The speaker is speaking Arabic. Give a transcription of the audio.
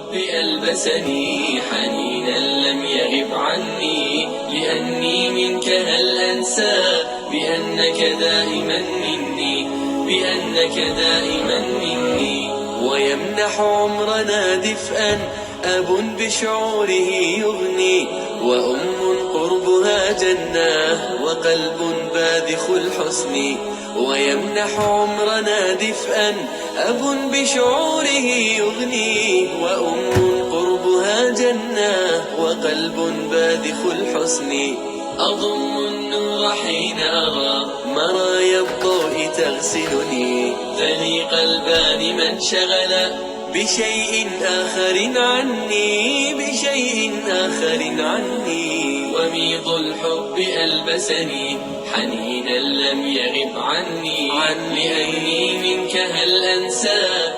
الحب ألبسني حنينا لم يغب عني، لأني منك هل أنسى بأنك دائما مني، بأنك دائما مني. ويمنح عمرنا دفئا أب بشعوره يغني، وأم قربها جنة وقلب باذخ الحسن. ويمنح عمرنا دفئا أب بشعوره يغني، وأم قربها جنة وقلب باذخ الحسن. أضم النور حين أرى مرايا الضوء تغسلني، ثني قلبان من شغل بشيء آخر عني، بشيء آخر عني. وميض الحب ألبسني حنينا لم يغب عني، لأني منك هل أنسى